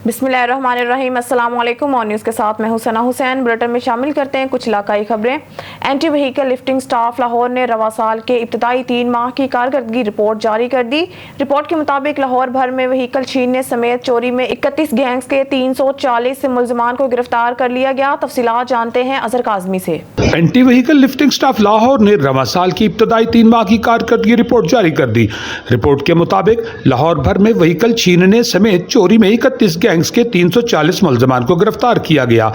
बिस्मिल्लाहिर्रहमानिर्रहीम। अस्सलाम वालेकुम। और न्यूज़ के साथ मैं हुसैना हुसैन। बुलेटिन में शामिल करते हैं कुछ इलाकाई खबरें। Anti vehicle lifting staff Lahore ने रवा साल के इब्तदाई 3 माह की कारकर्दगी रिपोर्ट जारी कर दी। रिपोर्ट के मुताबिक लाहौर भर में व्हीकल छीनने समेत चोरी में 31 गैंग्स के 340 मुल्ज़िमान को गिरफ्तार कर लिया गया। तफसीलात जानते हैं अजहर काज़मी से। Anti vehicle lifting staff Lahore ने रवा साल की इब्तदाई 3 माह की कारकर्दगी रिपोर्ट जारी कर दी। रिपोर्ट के मुताबिक लाहौर भर में व्हीकल छीनने समेत चोरी में 31 गैंग्स के 340 मुल्ज़िमान को गिरफ्तार किया गया।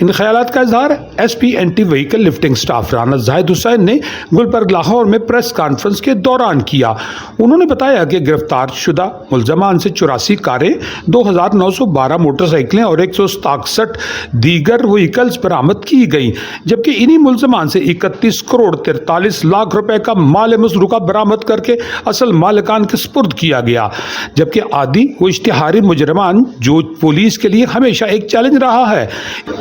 इन ख्यालात का इजहार SP anti vehicle lifting staff Rana Zahid Hussain ने गुलबर्ग लाहौर में प्रेस कॉन्फ्रेंस के दौरान किया। उन्होंने बताया कि गिरफ्तार शुदा मुल्ज़िमान से 84 कारें, 2912 मोटरसाइकिलें और 167 दीगर व्हीकल्स बरामद की गई, जबकि इन्हीं मुल्ज़िमान से 31 करोड़ 43 लाख रुपए का माल मसरूका बरामद करके असल मालिकान के सुपुर्द किया गया। जबकि आदि व इश्तिहारी मुजरमान जो पुलिस के लिए हमेशा एक चैलेंज रहा है,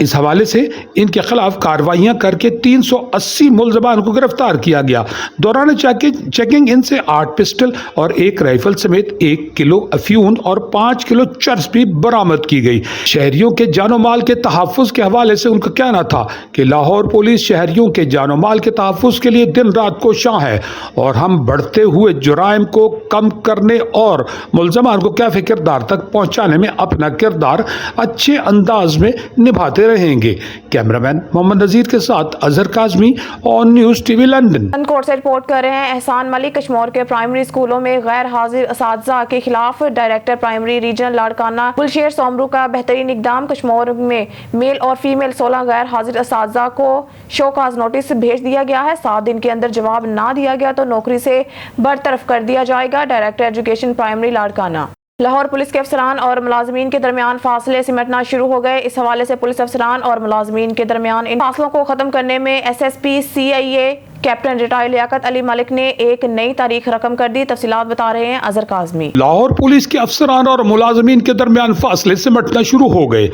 इस हवाले से इनके खिलाफ कार्रवाइयां करके 380 मुल्ज़िमान को गिरफ्तार किया गया। दौरान चेकिंग इनसे 8 पिस्टल और 1 राइफल समेत 1 किलो अफ्यून और 5 किलो चर्स भी बरामद की गई। शहरियों के जानो माल के तहफ़्फ़ुज़ के हवाले से उनका कहना था कि लाहौर पुलिस शहरियों के जानो माल के तहफ़्फ़ुज़ के लिए दिन रात कोशां है और हम बढ़ते हुए जुराइम को कम करने और मुल्ज़िमान को कैफ़े किरदार तक पहुँचाने में अपना किरदार अच्छे अंदाज में निभाते रहेंगे। कैमरामैन मोहम्मद नज़ीर के साथ Azhar Kazmi on news TV London. Court से रिपोर्ट कर रहे हैं एहसान मलिक। कश्मीर के प्राइमरी स्कूलों में गैर हाजिर असातिज़ा के खिलाफ director primary region Larkana Gulsher Soomro का बेहतरीन इक़दाम। कश्मीर में मेल और फीमेल 16 गैर हाजिर असातिज़ा को शोकाज नोटिस भेज दिया गया है। 7 दिन के अंदर जवाब ना दिया गया तो नौकरी से बरतरफ कर दिया जाएगा। Director education primary Larkana. Lahore police के अफसरान और मुलाजमीन के दरमियान फासले सिमटना शुरू हो गए। इस हवाले से पुलिस अफसरान और मुलाजमीन के दरमियान इन फासलों को ख़त्म करने में SSP CIA captain retired Liaquat Ali Malik ने एक नई तारीख रकम कर दी। तफसीलात बता रहे हैं अजहर काज़मी। लाहौर पुलिस के अफसरान और मुलाजमीन के दरमियान फासले सिमटना शुरू हो गए।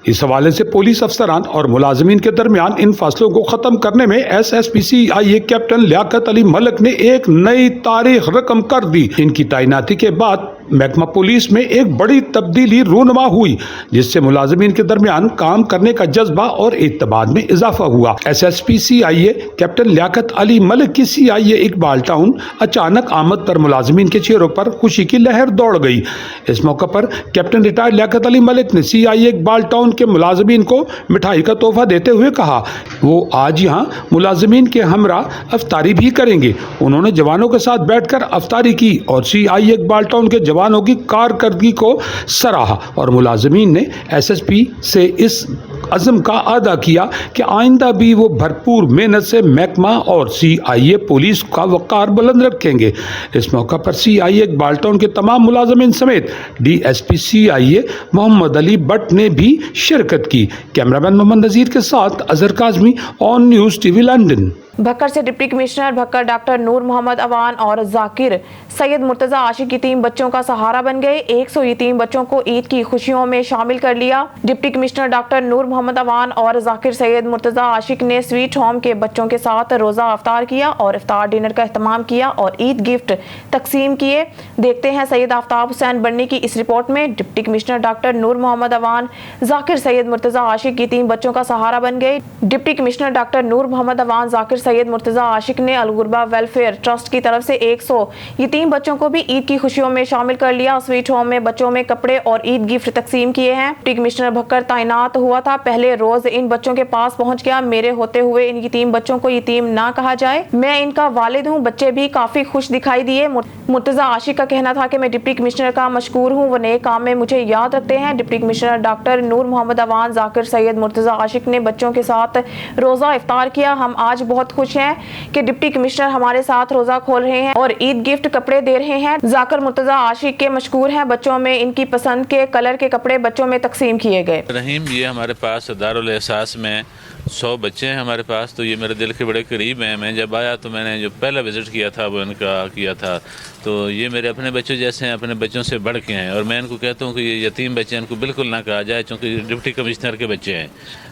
इस हवाले से पुलिस अफसरान और मुलाजमीन के दरमियान इन फासलों को ख़त्म करने में SSP CIA captain Liaquat Ali Malik ने एक नई तारीख रकम कर दी। इनकी तैनाती के बाद महकमा पुलिस में एक बड़ी तब्दीली रूनमा हुई, जिससे मुलाजमीन के दरमियान काम करने का जज्बा और एतमाद में इजाफा हुआ। SSP CIA captain Liaquat Ali Malik की CIA इकबाल टाउन अचानक आमद पर मुलाजमीन के चेहरों पर खुशी की लहर दौड़ गई। इस मौके पर कैप्टन रिटायर्ड लियाकत अली मलिक ने CIA इकबाल टाउन के मुलाजमीन को मिठाई का तोहफा देते हुए कहा वो आज यहाँ मुलाजमीन के हमरा अफ्तारी भी करेंगे। उन्होंने जवानों के साथ बैठकर अफ्तारी की और CIA इकबाल टाउन के जवानों की कारकर्दगी को सराहा और मुलाजमीन ने SSP से इस अज़म का अदा किया कि आइंदा भी वो भरपूर मेहनत से महकमा और CIA पुलिस का वक़ार बुलंद रखेंगे। इस मौका पर CIA इकबाल टाउन के तमाम मुलाजमीन समेत DSP CIA मोहम्मद अली भट्ट ने भी शिरकत की। कैमरामैन मोहम्मद नज़ीर के साथ Azhar Kazmi on news TV London. Bhakkar से deputy commissioner Bhakkar doctor Noor Mohammad Awan और जाकिर सैयद मुर्तज़ा आशिक यतीम बच्चों का सहारा बन गए। 100 यतीम बच्चों को ईद की खुशियों में शामिल कर लिया। Deputy commissioner doctor Noor Mohammad Awan और जाकिर सैयद मुर्तज़ा आशिक ने स्वीट होम के बच्चों के साथ रोज़ा अफ्तार किया और इफ्तार डिनर का अहतमाम किया और ईद गिफ्ट तकसीम किए। देखते हैं सैयद आफ्ताब हुसैन बन्नी की इस रिपोर्ट में। Deputy commissioner doctor Noor Mohammad Awan Zakir Syed Murtaza आशिक यतीम बच्चों का सहारा बन गए। Deputy commissioner doctor Noor Mohammad Awan Zakir Syed Murtaza आशिक ने अलगुरबा वेलफेयर ट्रस्ट की तरफ से 100 यतीम बच्चों को भी ईद की खुशियों में शामिल कर लिया। स्वीट होम में बच्चों में कपड़े और ईद गिफ्ट तकसीम किए हैं। डिप्टी कमिश्नर भक्कर तैनात हुआ था, पहले रोज इन बच्चों के पास पहुंच गया। मेरे होते हुए इन यतीम बच्चों को यतीम ना कहा जाए, मैं इनका वालिद हूँ। बच्चे भी काफी खुश दिखाई दिए। मुर्तज़ा आशिक का कहना था कि मैं डिप्टी कमिश्नर का मशकूर हूँ, वो नए काम में मुझे याद रखते हैं। Deputy commissioner doctor Noor Mohammad Awan Zakir Syed Murtaza आशिक ने बच्चों के साथ रोजा इफ्तार किया। हम आज बहुत खुश हैं कि डिप्टी कमिश्नर हमारे साथ रोजा खोल रहे हैं और ईद गिफ्ट कपड़े दे रहे हैं। जाकिर मुर्तज़ा आशिक के मशकूर हैं। बच्चों में इनकी पसंद के कलर के कपड़े बच्चों में तकसीम किए गए। रहीम, ये हमारे पास दारुल एहसास में 100 बच्चे हैं हमारे पास, तो ये मेरे दिल के बड़े करीब हैं। मैं जब आया तो मैंने जो पहला विज़िट किया था वो इनका किया था, तो ये मेरे अपने बच्चों जैसे हैं, अपने बच्चों से बढ़ के हैं। और मैं इनको कहता हूँ कि ये यतीम बच्चे इनको बिल्कुल ना कहा जाए, क्योंकि डिप्टी कमिश्नर के बच्चे हैं।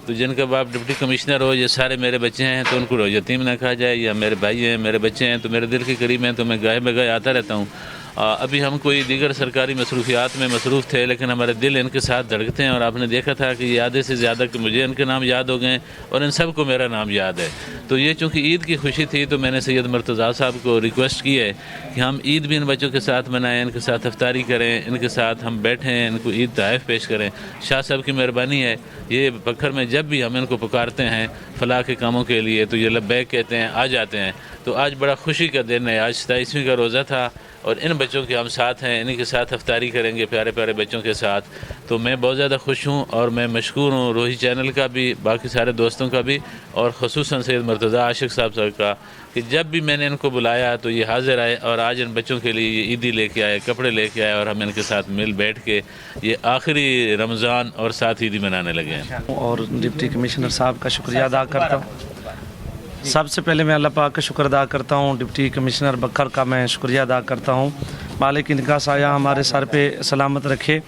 तो जिनका बाप डिप्टी कमिश्नर हो, ये सारे मेरे बच्चे हैं, तो उनको यतीम ना कहा जाए। या मेरे भाई हैं, मेरे बच्चे हैं, तो मेरे दिल के करीब हैं, तो मैं गाय बगाए आता रहता हूँ। ابھی ہم کوئی دیگر سرکاری مصروفیات میں مصروف تھے، لیکن ہمارے دل ان کے ساتھ دھڑکتے ہیں، اور آپ نے دیکھا تھا کہ یہ آدھے سے زیادہ کہ مجھے ان کے نام یاد ہو گئے اور ان سب کو میرا نام یاد ہے۔ تو یہ چونکہ عید کی خوشی تھی تو میں نے سید مرتضیٰ صاحب کو ریکویسٹ کی ہے کہ ہم عید بھی ان بچوں کے ساتھ منائیں، ان کے ساتھ افطاری کریں، ان کے ساتھ ہم بیٹھیں، ان کو عید تحائف پیش کریں۔ شاہ صاحب کی مہربانی ہے، یہ بکھر میں جب بھی ہم ان کو پکارتے ہیں فلاح کے کاموں کے لیے تو یہ لبیک کہتے ہیں، آ جاتے ہیں۔ تو آج بڑا خوشی کا دن ہے، آج 27ویں کا روزہ تھا اور ان بچوں کے ہم ساتھ ہیں، انہی کے ساتھ افطاری کریں گے پیارے پیارے بچوں کے ساتھ۔ تو میں بہت زیادہ خوش ہوں اور میں مشکور ہوں روحی چینل کا بھی، باقی سارے دوستوں کا بھی، اور خصوصاً سید مرتضیٰ عاشق صاحب کا کہ جب بھی میں نے ان کو بلایا تو یہ حاضر آئے اور آج ان بچوں کے لیے یہ عیدی لے کے آئے، کپڑے لے کے آئے، اور ہم ان کے ساتھ مل بیٹھ کے یہ آخری رمضان اور ساتھ عیدی منانے لگے ہیں۔ اور ڈپٹی کمشنر صاحب کا شکریہ ادا کرتا ہوں۔ سب سے پہلے میں اللہ پاک کا شکر ادا کرتا ہوں، ڈپٹی کمشنر بکھر کا میں شکریہ ادا کرتا ہوں۔ مالک ان کا سایہ ہمارے سر پہ سلامت رکھے،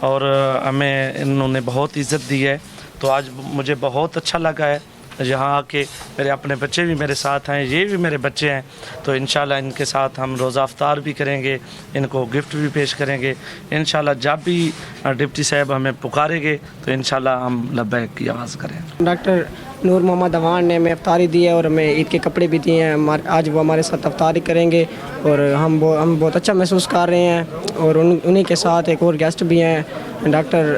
اور ہمیں انہوں نے بہت عزت دی ہے، تو آج مجھے بہت اچھا لگا ہے یہاں آ کے۔ میرے اپنے بچے بھی میرے ساتھ ہیں، یہ بھی میرے بچے ہیں، تو انشاءاللہ ان کے ساتھ ہم روزہ افطار بھی کریں گے، ان کو گفٹ بھی پیش کریں گے انشاءاللہ۔ جب بھی ڈپٹی صاحب ہمیں پکاریں گے تو انشاءاللہ ہم لبیک کی آواز کریں۔ ڈاکٹر نور محمد اوان نے ہمیں افطاری دی ہے اور ہمیں عید کے کپڑے بھی دیے ہیں۔ آج وہ ہمارے ساتھ افطاری کریں گے اور ہم بہت اچھا محسوس کر رہے ہیں، اور انہی کے ساتھ ایک اور گیسٹ بھی ہیں، ڈاکٹر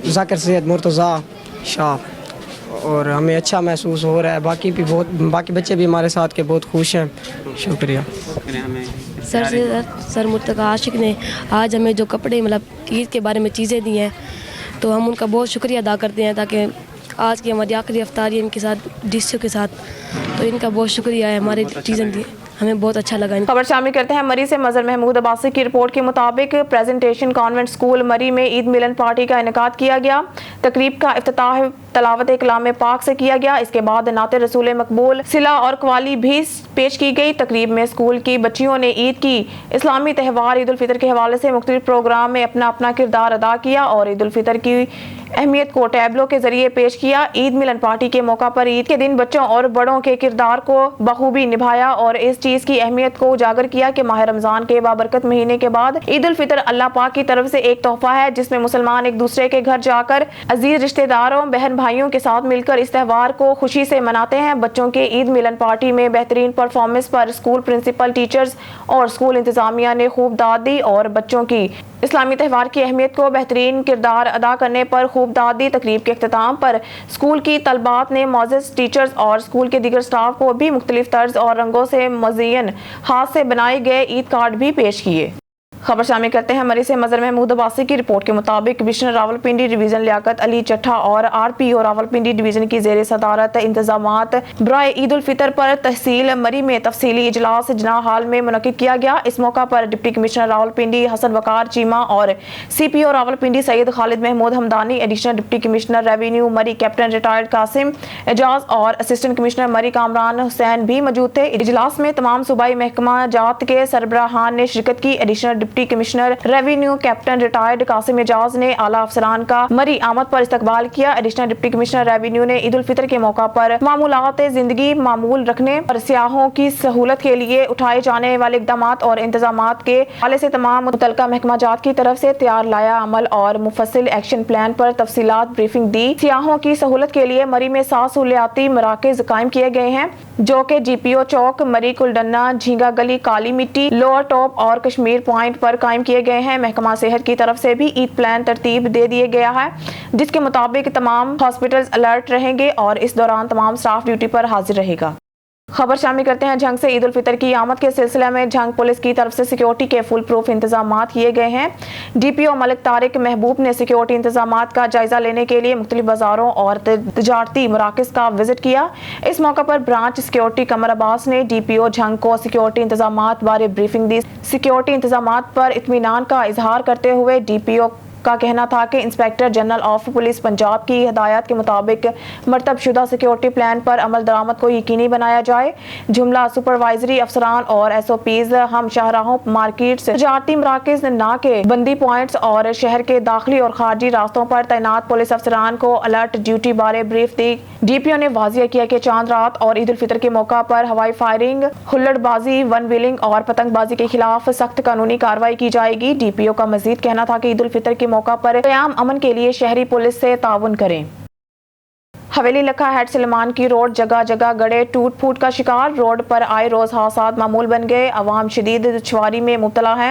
ذاکر سید مرتضیٰ شاہ، اور ہمیں اچھا محسوس ہو رہا ہے۔ باقی بچے بھی ہمارے ساتھ کے بہت خوش ہیں۔ شکریہ۔ سر مرتضیٰ عاشق نے آج ہمیں جو کپڑے عید کے بارے میں چیزیں دی ہیں تو ہم ان کا بہت شکریہ ادا کرتے ہیں، تاکہ آج کی ہماری آخری افطاری ان کے ساتھ ڈشوں کے ساتھ، تو ان کا بہت شکریہ ہے، ہماری چیزیں دی ہمیں بہت اچھا لگا۔ خبر شامل کرتے ہیں مری سے۔ مظہر محمود عباسی کی رپورٹ کے مطابق پریزنٹیشن کانوینٹ اسکول مری میں عید ملن پارٹی کا انعقاد کیا گیا۔ تقریب کا افتتاح تلاوت کلام پاک سے کیا گیا، اس کے بعد نعت رسول مقبول، صلہ اور قوالی بھی پیش کی گئی۔ تقریب میں اسکول کی بچیوں نے عید کی اسلامی تہوار عید الفطر کے حوالے سے مختلف پروگرام میں اپنا اپنا کردار ادا کیا اور عید الفطر کی اہمیت کو ٹیبلو کے ذریعے پیش کیا۔ عید ملن پارٹی کے موقع پر عید کے دن بچوں اور بڑوں کے کردار کو بخوبی نبھایا اور اس چیز کی اہمیت کو اجاگر کیا کہ ماہ رمضان کے بابرکت مہینے کے بعد عید الفطر اللہ پاک کی طرف سے ایک تحفہ ہے، جس میں مسلمان ایک دوسرے کے گھر جا کر عزیز رشتہ داروں بہن بھائیوں کے ساتھ مل کر اس تہوار کو خوشی سے مناتے ہیں۔ بچوں کے عید ملن پارٹی میں بہترین پرفارمنس پر اسکول پرنسپل، ٹیچرز اور اسکول انتظامیہ نے خوب داد دی اور بچوں کی اسلامی تہوار کی اہمیت کو بہترین کردار ادا کرنے پر خوب داد دی۔ تقریب کے اختتام پر اسکول کی طلبات نے معزز ٹیچرز اور اسکول کے دیگر سٹاف کو بھی مختلف طرز اور رنگوں سے مزین ہاتھ سے بنائے گئے عید کارڈ بھی پیش کیے۔ خبر شامل کرتے ہیں مری سے۔ مظہر محمود عباسی کی رپورٹ کے مطابق کمشنر راولپنڈی ڈویژن لیاقت علی چٹھا اور RPO راولپنڈی ڈویژن کی زیر صدارت انتظامات برائے عید الفطر پر تحصیل مری میں تفصیلی اجلاس جناح ہال میں منعقد کیا گیا۔ اس موقع پر ڈپٹی کمشنر راولپنڈی حسن وقار چیمہ اور CPO Rawalpindi Syed Khalid Mahmood Hamdani, additional deputy commissioner revenue Murree captain retired Qasim Ejaz اور اسسٹنٹ کمشنر مری کامران حسین بھی موجود تھے۔ اجلاس میں تمام صوبائی محکمہ جات کے سربراہان نے شرکت کی۔ Additional deputy commissioner revenue captain retired Qasim Ejaz نے اعلیٰ افسران کا مری آمد پر استقبال کیا۔ ایڈیشنل ڈپٹی کمشنر ریونیو نے عید الفطر کے موقع پر معمولات زندگی معمول رکھنے اور سیاحوں کی سہولت کے لیے اٹھائے جانے والے اقدامات اور انتظامات کے حوالے سے تمام متعلقہ محکمہ جات کی طرف سے تیار لایا عمل اور مفصل ایکشن پلان پر تفصیلات بریفنگ دی۔ سیاحوں کی سہولت کے لیے مری میں 7 سہولیاتی مراکز قائم کیے گئے ہیں، جو کہ GPO چوک، مری کلڈنا، جھینگا گلی، کالی مٹی، لوور ٹاپ اور کشمیر پوائنٹ پر قائم کیے گئے ہیں۔ محکمہ صحت کی طرف سے بھی عید پلان ترتیب دے دیا گیا ہے، جس کے مطابق تمام ہاسپٹلز الرٹ رہیں گے اور اس دوران تمام سٹاف ڈیوٹی پر حاضر رہے گا۔ خبر شامل کرتے ہیں جھنگ سے۔ عید الفطر کی آمد کے سلسلے میں جھنگ پولیس کی طرف سے سیکیورٹی کے فل پروف انتظامات کیے گئے ہیں۔ DPO ملک طارق محبوب نے سیکیورٹی انتظامات کا جائزہ لینے کے لیے مختلف بازاروں اور تجارتی مراکز کا وزٹ کیا۔ اس موقع پر برانچ سیکیورٹی قمر عباس نے DPO جھنگ کو سیکیورٹی انتظامات بارے بریفنگ دی۔ سیکیورٹی انتظامات پر اطمینان کا اظہار کرتے ہوئے DPO का कहना था कि inspector general of police Punjab की हिदायत के मुताबिक मरतब शुदा सिक्योरिटी प्लान पर अमल दरामद को यकीनी बनाया जाए। जुमला सुपरवाइजरी अफसरान और SOPs हम शाहराहों, मार्केट्स, तजारती मराकज़, नाके, बंदी पॉइंट्स और शहर के दाखिली और खारजी रास्तों पर तैनात पुलिस अफसरान को अलर्ट ड्यूटी बारे ब्रीफ दी। DPO ने वाजिया किया कि चांद रात और ईद उल फितर के मौका पर हवाई फायरिंग, हुल्लड़बाजी, वन व्हीलिंग और पतंगबाजी के खिलाफ सख्त कानूनी कार्रवाई की जाएगी। DPO का मजीद कहना था कि ईद उल फितर के मौका पर क़याम अमन के लिए शहरी पुलिस से ताउन करें। हवेली लखा हेड सलेमान की रोड जगह जगह गड़े टूट फूट का शिकार। रोड पर आए रोज हादसात मामूल बन गए। अवाम शदीद दुश्वारी में मुब्तला है।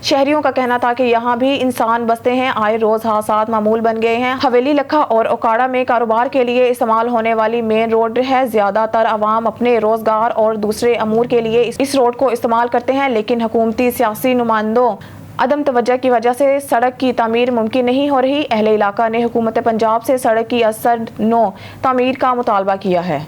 शहरियों का कहना था कि यहाँ भी इंसान बसते हैं, आए रोज हादसात मामूल बन गए हैं। हवेली लखा और ओकाड़ा में कारोबार के लिए इस्तेमाल होने वाली मेन रोड है। ज्यादातर अवाम अपने रोजगार और दूसरे अमूर के लिए इस रोड को इस्तेमाल करते हैं, लेकिन हुकूमती सियासी नुमाइंदों अदम तवज्जो की वजह से सड़क की तामीर मुमकिन नहीं हो रही। अहले इलाका ने हुकूमत पंजाब से सड़क की असर नो तामीर का मुतालबा किया है।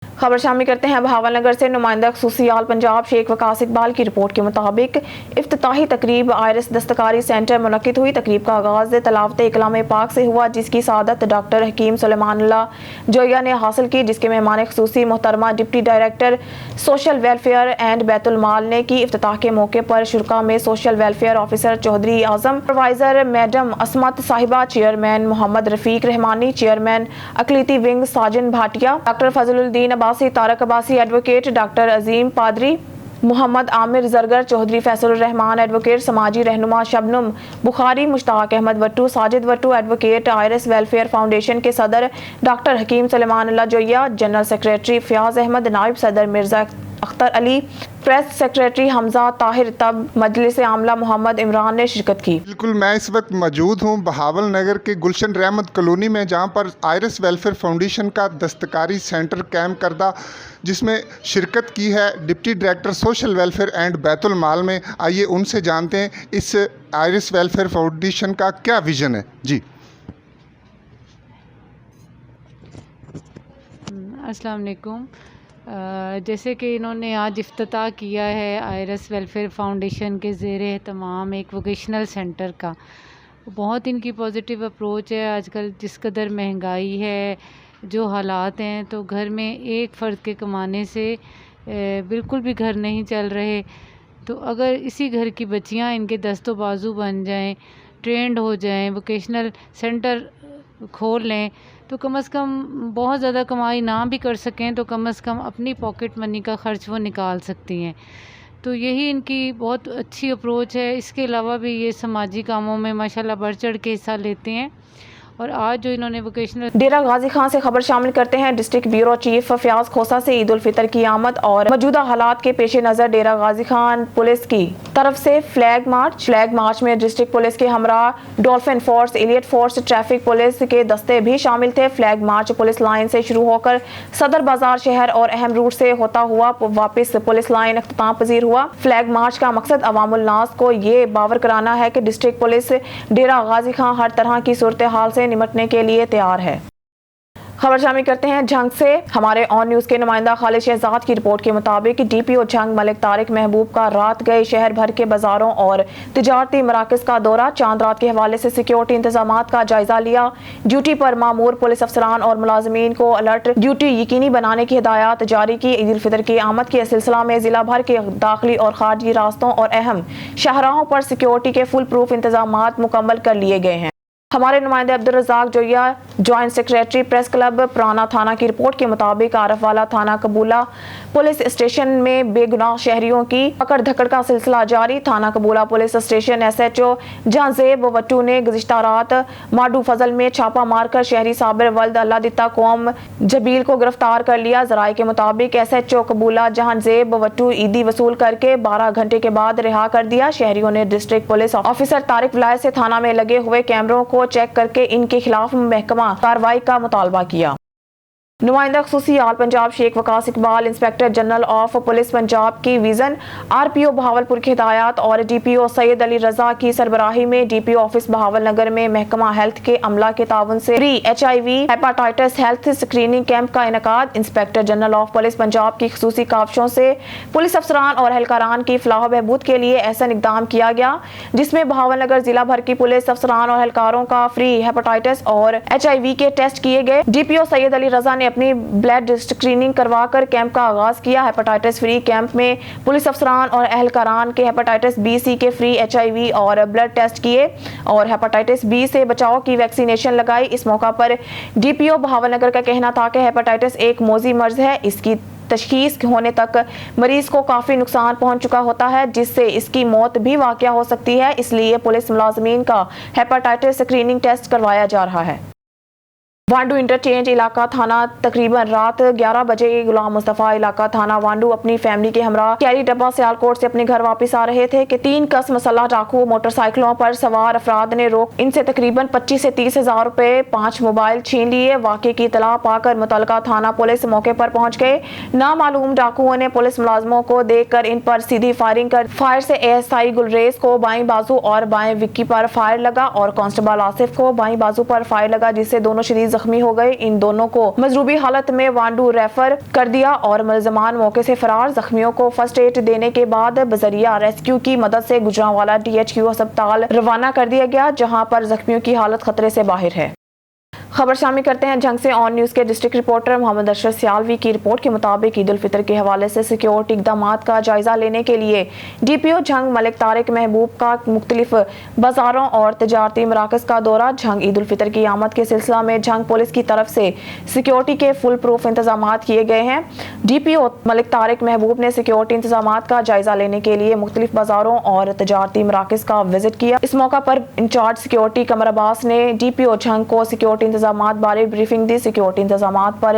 खबर शामिल करते हैं बहावलनगर से। नुमाइंदा खुसूसी आल पंजाब शेख वकास इकबाल की रिपोर्ट के मुताबिक इफ्तिताही तकरीब आयरस दस्तकारी सेंटर मुनक्किद हुई। तकरीब का आगाज तलावत इकलाम पाक से हुआ, जिसकी सादत डॉक्टर हकीम सुलेमानुल्लाह जोया ने हासिल की, जिसके मेहमान खुसूसी मोहतरमा deputy director social welfare and Baitul Maal ने की। इफ्तिताह के मौके पर शुरा में social welfare officer Chaudhry Azam, supervisor madam Asmat साहिबा, चेयरमैन मोहम्मद रफीक रहमानी, चेयरमैन अकलीती wing Sajin Bhatia, doctor Fazluddin Abbasi, Tariq Abbasi advocate, doctor Azeem Padri, Mohammad Amir Zargar, Chaudhry Faisal Rehman advocate, समाजी रहनुमा Shabnam Bukhari, Mushtaq Ahmed Wattoo, Sajid Wattoo advocate, Iris welfare foundation के सदर डॉक्टर हकीम सुलेमानुल्लाह जोया, जनरल सेक्रेटरी फयाज अहमद, नायब सदर मिर्जा अख्तर अली, प्रेस सेक्रेटरी हमजा ताहिर, तब मजलिस आमला मोहम्मद इमरान ने शिरकत की। बिल्कुल, मैं इस वक्त मौजूद हूँ बहावल नगर के गुलशन रहमत कॉलोनी में, जहाँ पर आयरस वेलफेयर फाउंडेशन का दस्तकारी सेंटर कैंप करदा, जिसमें शिरकत की है deputy director social welfare and Baitul Maal में। आइए उनसे जानते हैं इस आयरस वेलफेयर फाउंडेशन का क्या विज़न है। जी अस्सलाम वालेकुम। जैसे कि इन्होंने आज इफ्तिताह किया है आयरस वेलफेयर फाउंडेशन के ज़ेर एहतमाम एक वोकेशनल सेंटर का, बहुत इनकी पॉजिटिव अप्रोच है। आजकल जिस कदर महंगाई है, जो हालात हैं, तो घर में एक फ़र्द के कमाने से बिल्कुल भी घर नहीं चल रहे। तो अगर इसी घर की बच्चियां इनके दस्तो बाजू बन जाएं, ट्रेंड हो जाएं, वोकेशनल सेंटर खोल लें, तो कम से कम बहुत ज़्यादा कमाई ना भी कर सकें तो कम से कम अपनी पॉकेट मनी का ख़र्च वो निकाल सकती हैं। तो यही इनकी बहुत अच्छी अप्रोच है। इसके अलावा भी ये समाजी कामों में माशाल्लाह बढ़ चढ़ के हिस्सा लेते हैं। और आज जो इन्होंने वोकेशनल डेरा गाजी खान से खबर शामिल करते हैं। डिस्ट्रिक्ट ब्यूरो चीफ फयाज खोसा से ईद उल फितर की आमद और मौजूदा हालात के पेश नज़र डेरा गाजी खान पुलिस की तरफ से फ्लैग मार्च में डिस्ट्रिक्ट पुलिस के हमरा dolphin force, elite force, traffic police के दस्ते भी शामिल थे। फ्लैग मार्च पुलिस लाइन से शुरू होकर सदर बाजार शहर और अहम रूट से होता हुआ वापस पुलिस लाइन अख्ताम पजीर हुआ। फ्लैग मार्च का मकसद अवामुल नास को ये बावर कराना है कि डिस्ट्रिक्ट पुलिस डेरा गाजी खान हर तरह की सूरत हाल से निमटने के लिए तैयार है। खबर शामिल करते हैं झंग से। हमारे ऑन न्यूज़ के नुमाइंदा खालिद शहजाद की रिपोर्ट के मुताबिक DPO झंग मलिक तारिक महबूब का रात गए शहर भर के बाजारों और तिजारती मराकज़ का दौरा, चांद रात के हवाले से सिक्योरिटी इंतजामात का जायजा लिया। ड्यूटी पर मामूर पुलिस अफसरान और मुलाजमीन को अलर्ट ड्यूटी यकीनी बनाने की हिदायत जारी की। ईद उल फितर की आमद के सिलसिला में जिला भर के दाखिली और खारजी रास्तों और अहम शाहराहों पर सिक्योरिटी के फुल प्रूफ इंतजामात मुकम्मल कर लिए गए हैं। हमारे नुमाइंदे Abdul Razzaq Joya joint secretary press club पुराना थाना की रिपोर्ट के मुताबिक आरफ वाला थाना कबूला पुलिस स्टेशन में बेगुनाह शहरियों की पकड़ धकड़ का सिलसिला जारी। थाना Kabula police station SHO Jahanzeb Wattoo ने गुज़िश्ता रात माडू फजल में छापा मारकर शहरी साबिर वल्द अल्लाह दिता कौम जबील को गिरफ्तार कर लिया। जराये के मुताबिक SHO कबूला जहांजेब वट्टू ईदी वसूल करके 12 घंटे के बाद रिहा कर दिया। शहरियों ने डिस्ट्रिक्ट पुलिस ऑफिसर तारिक विलायत से थाना में लगे हुए कैमरों को चेक करके इनके खिलाफ महकमा कार्रवाई का मुतालबा किया। नुमाइंदा खसूसी आल Punjab Sheikh Waqas Iqbal, inspector general of police Punjab की विजन, RPO बहावलपुर की हिदायत और DPO सैयद अली रजा की सरबराही में DPO ऑफिस बहावल नगर में महकमा हेल्थ के अमला के ताउन से free HIV hepatitis health screening camp का इनकाद। Inspector general of police Punjab की खसूसी काबशों से पुलिस अफसरान और एहलकारान की फलाह बहबूद के लिए ऐसा इकदाम किया गया, जिसमें बहावल नगर जिला भर की पुलिस अफसरान और एहलकारों का फ्री हेपाटाइटिस और HIV के टेस्ट किए गए। DPO सैयद अली रजा ने अपनी ब्लड स्क्रीनिंग करवाकर कैंप का आगाज किया। हेपेटाइटिस फ्री कैंप में पुलिस अफसरान और एहलकारान के हेपेटाइटिस B, C के फ्री HIV और ब्लड टेस्ट किए और हेपेटाइटिस B से बचाव की वैक्सीनेशन लगाई। इस मौका पर DPO बहावल नगर का कहना था कि हेपेटाइटिस एक मोजी मर्ज है, इसकी तशखीस होने तक मरीज को काफी नुकसान पहुंच चुका होता है, जिससे इसकी मौत भी वाक़या हो सकती है। इसलिए पुलिस मुलाजमीन का हेपेटाइटिस स्क्रीनिंग टेस्ट करवाया जा रहा है। वांडू इंटरचेंज इलाका थाना तकरीबन रात 11 बजे गुलाम मुस्तफ़ा इलाका थाना वांडू अपनी फैमिली के हमरा कैरी डब्बा सियालकोट से अपने घर वापस आ रहे थे कि 3 कस मसल्ह डाकू मोटरसाइकिलों पर सवार अफराद ने रोक इनसे तकरीबन 25 से 30 हज़ार रुपए 5 मोबाइल छीन लिए। वाक़े की इतला पाकर मुतलका थाना पुलिस मौके पर पहुंच गए। नामालूम डाकुओं ने पुलिस मुलाजमों को देखकर इन पर सीधी फायरिंग कर फायर से ASI गुलरेज को बाएं बाजू और बाएं विक्की पर फायर लगा और कांस्टेबल आसिफ को बाएं बाजू पर फायर लगा, जिससे दोनों शदीद जख्मी हो गए। इन दोनों को मजरूबी हालत में वांडू रेफर कर दिया और मुलजमान मौके से फरार। जख्मियों को फर्स्ट एड देने के बाद बजरिया रेस्क्यू की मदद से गुजरांवाला DHQ अस्पताल रवाना कर दिया गया, जहां पर जख्मियों की हालत खतरे से बाहर है। खबर शामिल करते हैं झंग से। ऑन न्यूज़ के डिस्ट्रिक्ट रिपोर्टर मोहम्मद अशरफ सियालवी की रिपोर्ट के मुताबिक ईद उल फितर के हवाले से सिक्योरिटी इक़दामात का जायजा लेने के लिए DPO झंग मलिक तारिक महबूब का मुख्तलिफ बाजारों और तजारती मराकज़ का दौरा। झंग ईद उल फितर की आमद के सिलसिला में झंग पुलिस की तरफ से सिक्योरिटी के फुल प्रूफ इंतजाम किए गए हैं। DPO मलिक तारिक महबूब ने सिक्योरिटी इंतजाम का जायजा लेने के लिए मुख्तलिफ बाजारों और तजारती मराकज़ का विजिट किया। इस मौका पर इंचार्ज सिक्योरिटी कमर अब्बास ने DPO झंग को सिक्योरिटी इंतजाम बारे ब्रीफिंग दी। सिक्योरिटी इंतजामात पर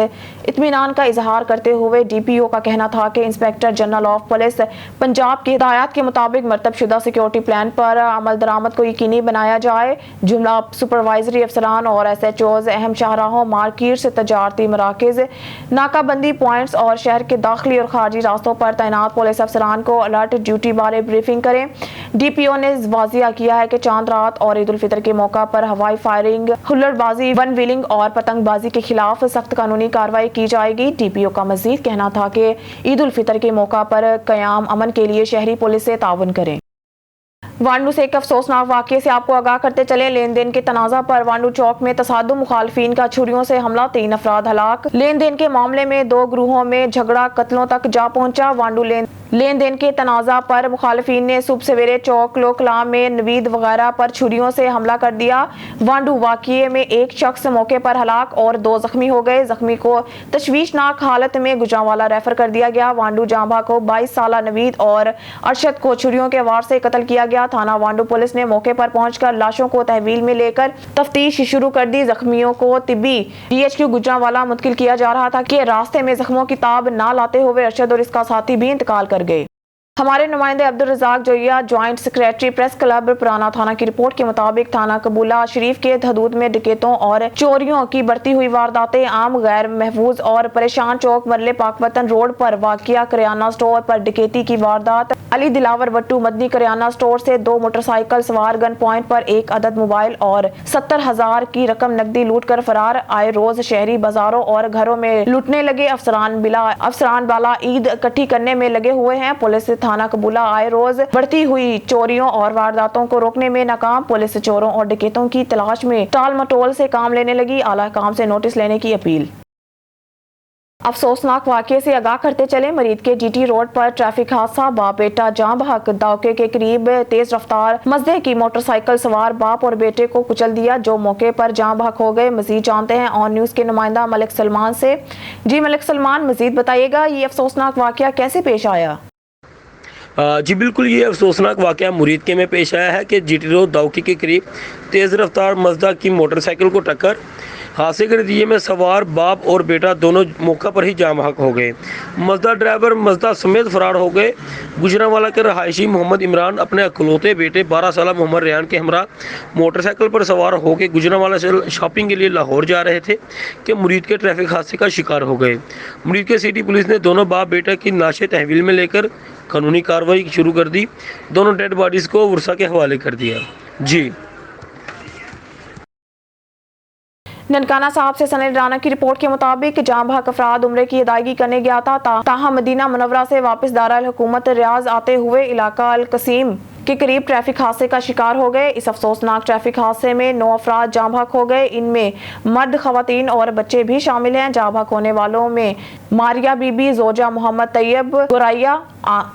इत्मीनान का इजहार करते हुए DPO का कहना था कि inspector general of police Punjab की हिदायत के मुताबिक मरतबशुदा सिक्योरिटी प्लान पर अमल दरामद को यकीनी बनाया जाए। जुमला सुपरवाइजरी अफसरान और SHOs अहम शाहराहों, मार्केट्स, तजारती मराकज़, नाकाबंदी पॉइंट्स और शहर के दाखिली और खारजी रास्तों पर तैनात पुलिस अफसरान को अलर्ट ड्यूटी बारे ब्रीफिंग करें। DPO ने वाजिया किया है कि चांद रात और ईद उल फितर के मौका पर हवाई फायरिंग, हुल्लड़बाजी, वन व्हीलिंग और पतंगबाजी के खिलाफ सख्त कानूनी कार्रवाई की जाएगी। DPO का मजीद कहना था कि ईद उल फितर के मौका पर कयाम अमन के लिए शहरी पुलिस से ताउन करें। वांडू से एक अफसोसनाक वाक़े से आपको आगाह करते चले। लेन देन के तनाज़ा पर वांडू चौक में तसादुम, मुखालफिन का छुरियों से हमला, 3 अफराद हलाक। लेन देन के मामले में 2 ग्रोहों में झगड़ा कत्लों तक जा पहुंचा। वांडू लेन देन के तनाज़ा पर मुखालफिन ने सुबह सवेरे चौक लोकला में नवीद वगैरह पर छुरियों से हमला कर दिया। वांडू वाक़े में एक शख्स मौके पर हलाक और 2 जख्मी हो गए। जख्मी को तशवीशनाक हालत में गुजरांवाला रेफर कर दिया गया। वांडू जांबा को 22 साला नवीद और अरशद को छुरियों के वार से कत्ल किया गया। थाना वांडू पुलिस ने मौके पर पहुंचकर लाशों को तहवील में लेकर तफ्तीश शुरू कर दी। जख्मियों को तिब्बी DHQ गुजरांवाला मुंतकिल किया जा रहा था कि रास्ते में जख्मों की ताब ना लाते हुए अरशद और इसका साथी भी इंतकाल कर गए। हमारे नुमाइंदे Abdul Razzaq Joiya, joint secretary press club पुराना थाना की रिपोर्ट के मुताबिक थाना कबूला शरीफ के हदूद में डकैतों और चोरियों की बढ़ती हुई वारदातें आम, गैर महफूज और परेशान चौक मरले पाकवतन रोड पर वाक़िया किराना स्टोर पर डकैती की वारदात। अली दिलावर भट्टू मदनी किराना स्टोर से 2 मोटरसाइकिल सवार गन पॉइंट पर 1 अदद मोबाइल और 70,000 की रकम नकदी लूट कर फरार। आए रोज शहरी बाजारों और घरों में लूटने लगे अफसरान बाला ईद इकट्ठी करने में लगे हुए हैं। पुलिस थाना कबूला आए रोज बढ़ती हुई चोरियों और वारदातों को रोकने में नाकाम। पुलिस चोरों और डकैतों की तलाश में टाल मटोल से काम लेने लगी। आला काम से नोटिस लेने की अपील। अफसोसनाक वाक़े से आगाह करते चले। मरीद के GT रोड पर ट्रैफिक हादसा, बाप बेटा जाँ बहक। दावके के करीब तेज रफ्तार मजदे की मोटरसाइकिल सवार बाप और बेटे को कुचल दिया, जो मौके पर जाँ बहक हो गए। मजीद जानते हैं ऑन न्यूज़ के नुमाइंदा मलिक सलमान से। जी मलिक सलमान, मजीद बताइएगा ये अफसोसनाक वाक़या कैसे पेश आया? जी बिल्कुल, ये अफसोसनाक वाक़या मुरीद के में पेश आया है कि GT रोड दावकी के करीब तेज़ रफ्तार मजदा की मोटरसाइकिल को टक्कर हादसे के नतीजे में सवार बाप और बेटा दोनों मौका पर ही जाम बहक हो गए। मजदा ड्राइवर मजदा समेत फरार हो गए। गुजरांवाला के रहायशी मोहम्मद इमरान अपने अकलौते बेटे 12 साल मोहम्मद रेहान के हमरा मोटरसाइकिल पर सवार होकर गुजरांवाला से शॉपिंग के लिए लाहौर जा रहे थे कि मुरीद के ट्रैफिक हादसे का शिकार हो गए। मुरीद के सिटी पुलिस ने दोनों बाप बेटा की लाशें तहवील में लेकर कानूनी कार्रवाई शुरू कर दी। दोनों डेड बॉडीज को वर्षा के हवाले कर दिया। जी ननकाना साहब से सनद राना की रिपोर्ट के मुताबिक जाम बहक अफराद उम्रे की अदायगी करने गया था, ताहम मदीना मुनव्वरा से वापस दारुल हुकूमत रियाज आते हुए इलाका अल कसीम के करीब ट्रैफिक हादसे का शिकार हो गए। इस अफसोसनाक ट्रैफिक हादसे में 9 अफराद जाम बहक हो गए। इनमें मर्द, खवातीन और बच्चे भी शामिल हैं। जाम बहक होने वालों में मारिया बीबी, जोजा मोहम्मद तैयब गुरैया,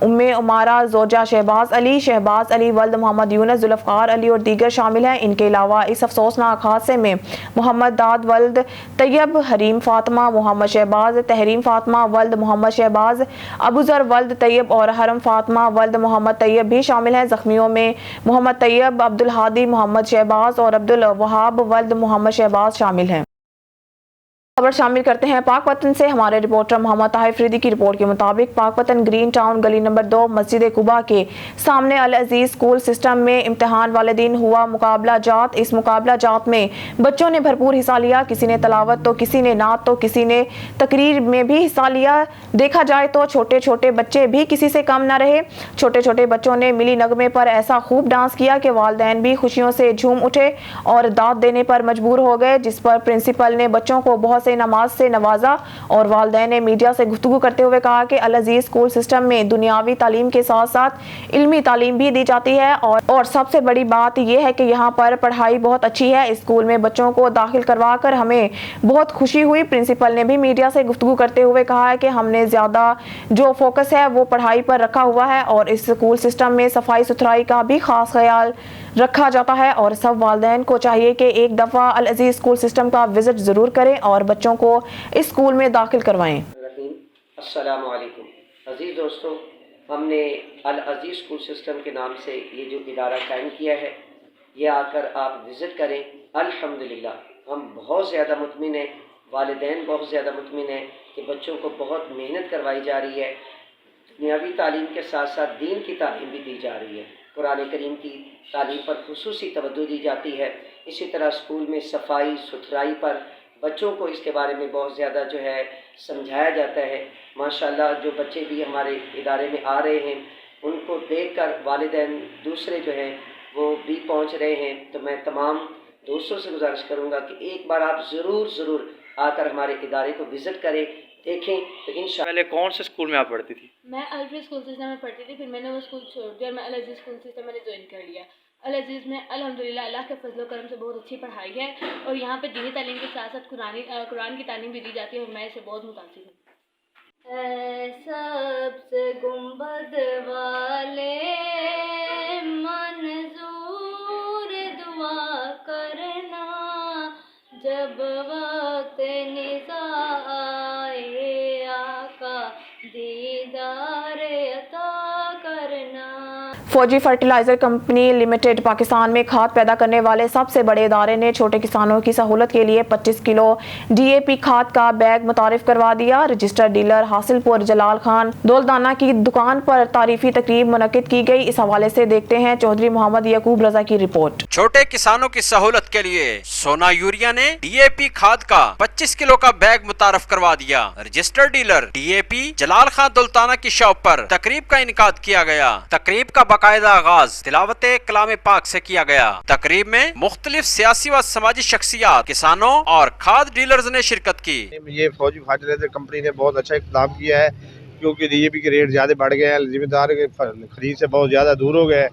उम्मे उमारा, जोजा शहबाज अली वल्द मोहम्मद यूनस, जुल्फकार अली और दीगर शामिल हैं। इनके अलावा इस अफसोसनाक हादसे में मोहम्मद दाद वल्द तैयब, हरीम फातिमा मोहम्मद शहबाज, तहरीम फातिमा वल्द मोहम्मद शहबाज, अबूजर वल्द तैयब और हरम फातिमा वल्द मोहम्मद तैयब भी शामिल हैं। जख्मियों में मोहम्मद तैयब, अब्दुल हादी मोहम्मद शहबाज और अब्दुल वहाब वल्द मोहम्मद शहबाज शामिल हैं। खबर शामिल करते हैं पाकपतन से। हमारे रिपोर्टर मोहम्मद ताहिर फरीदी की रिपोर्ट के मुताबिक पाकपतन ग्रीन टाउन गली नंबर 2 मस्जिद कुबा के सामने अल अजीज स्कूल सिस्टम में इम्तिहान वाले दिन हुआ मुकाबला जात। इस मुकाबला जात में बच्चों ने भरपूर हिस्सा लिया। किसी ने तलावत तो किसी ने नात तो किसी ने तकरीर में भी हिस्सा लिया। देखा जाए तो छोटे छोटे बच्चे भी किसी से कम न रहे। छोटे छोटे बच्चों ने मिली नगमे पर ऐसा खूब डांस किया कि वालिदैन भी खुशियों से झूम उठे और दाद देने पर मजबूर हो गए, जिस पर प्रिंसिपल ने बच्चों को बहुत से नमाज से नवाजा और वालिदैन ने मीडिया से गुफ्तगू करते हुए कहा कि अल अजीज स्कूल सिस्टम में दुनियावी तालीम के साथ साथ इल्मी तालीम भी दी जाती है और सबसे बड़ी बात यह है कि यहाँ पर पढ़ाई बहुत अच्छी है। इस स्कूल में बच्चों को दाखिल करवा कर हमें बहुत खुशी हुई। प्रिंसिपल ने भी मीडिया से गुफ्तगू करते हुए कहा है कि हमने ज़्यादा जो फोकस है वो पढ़ाई पर रखा हुआ है और इस स्कूल सिस्टम में सफाई सुथराई का भी खास ख्याल रखा जाता है और सब वालिदैन को चाहिए कि एक दफ़ा अल अजीज स्कूल सिस्टम का विजिट ज़रूर करें और बच्चों को इस स्कूल में दाखिल करवाएं। अस्सलामु अलैकुम अजीज़ दोस्तों, हमने अल अजीज स्कूल सिस्टम के नाम से ये जो इदारा कायम किया है, ये आकर आप विज़िट करें। अल्हम्दुलिल्लाह हम बहुत ज़्यादा मुतमिन हैं, वालिदैन बहुत ज़्यादा मुतमिन हैं कि बच्चों को बहुत मेहनत करवाई जा रही है। दुनियावी तालीम के साथ साथ दीन की तालीम भी दी जा रही है। कुरान करीम की तालीम पर खुसूसी तवज्जो दी जाती है। इसी तरह स्कूल में सफाई सुथराई पर बच्चों को इसके बारे में बहुत ज़्यादा जो है समझाया जाता है। माशाल्लाह जो बच्चे भी हमारे इदारे में आ रहे हैं उनको देखकर वालिदैन दूसरे जो हैं वो भी पहुंच रहे हैं। तो मैं तमाम दोस्तों से गुजारिश करूंगा कि एक बार आप ज़रूर आकर हमारे इदारे को विज़िट करें, देखें तो इंशाअल्लाह। पहले कौन से स्कूल में आप पढ़ती थी? मैं अल्फ्रेड स्कूल सिस्टम में पढ़ती थी, फिर मैंने वो स्कूल छोड़ दिया और मैं अल अजीज स्कूल सिस्टम मैंने ज्वाइन कर लिया। अल अजीज में अल्हम्दुलिल्लाह अल्लाह के फजल करम से बहुत अच्छी पढ़ाई है और यहाँ पे दीनी तालीम के साथ साथ कुरान की तालीम भी दी जाती है और मैं इससे बहुत मुतासिर हूँ। सबसे गुंबद वाले मंजूर दुआ करना, जब वक्त निज़ा आए आका दीदार अता करना। फौजी फर्टिलाइजर कंपनी लिमिटेड पाकिस्तान में खाद पैदा करने वाले सबसे बड़े इदारे ने छोटे किसानों की सहूलत के लिए 25 किलो DAP खाद का बैग मुतारिफ करवा दिया। रजिस्टर्ड डीलर हासिलपुर जलाल खान दौलताना की दुकान पर तारीफी तकरीब मुनक्किद की गई। इस हवाले से देखते हैं चौधरी मोहम्मद यकूब रजा की रिपोर्ट। छोटे किसानों की सहूलत के लिए सोना यूरिया ने DAP खाद का 25 किलो का बैग मुतारफ करवा दिया। रजिस्टर्ड डीलर DAP जलाल खान दौलताना की शॉप पर तकरीब का इनकाद किया गया। तकरीब का बाकायदा आगाज तिलावत कलाम पाक से किया गया। तकरीब में मुख्तलिफ सियासी व समाजी शख्सियात, किसानों और खाद डीलर्स ने शिरकत की। ये फौजी फर्टिलाइजर कंपनी ने बहुत अच्छा इक़दाम किया है क्योंकि DAP के रेट ज़्यादा बढ़ गए हैं, जिम्मेदार के खरीद से बहुत ज़्यादा दूर हो गए।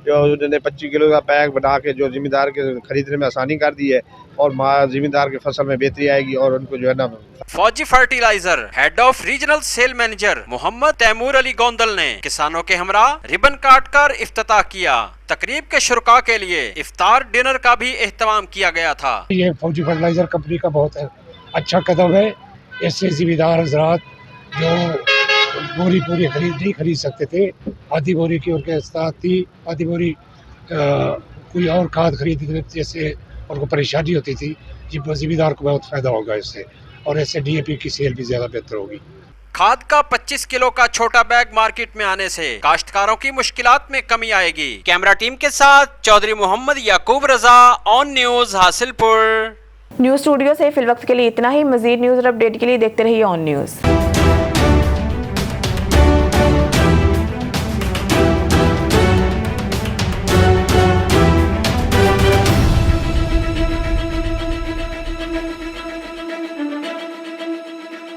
जो उन्होंने 25 किलो का पैक बना के जो जिम्मेदार के खरीदने में आसानी कर दी है और जिम्मेदार के फसल में बेहतरी आएगी और उनको जो है ना। Fauji fertilizer head of regional sale manager Muhammad Taimur Ali Gondal ने किसानों के हमरा रिबन काट कर इफ्तिताह किया। तकरीब के शुरका के लिए इफ्तार डिनर का भी एहतमाम किया गया था। ये फौजी फर्टिलाइजर कंपनी का बहुत अच्छा कदम है। इससे जिम्मेदार हजरात जो बोरी पूरी नहीं खरीद सकते थे, आधी बोरी की उनके साथ थी, आधी बोरी कोई और खाद खरीदते जैसे उनको परेशानी होती थी। ये ज़मींदार को बहुत फ़ायदा होगा इससे, और इससे DAP की सेल भी ज़्यादा बेहतर होगी। खाद का 25 किलो का छोटा बैग मार्केट में आने से काश्तकारों की मुश्किलात में कमी आएगी। कैमरा टीम के साथ Chaudhry Mohammad Yaqub Raza, on news Hasilpur. News studio से फिल वक्त के लिए इतना ही। मजीद न्यूज और अपडेट के लिए देखते रहिए ऑन न्यूज।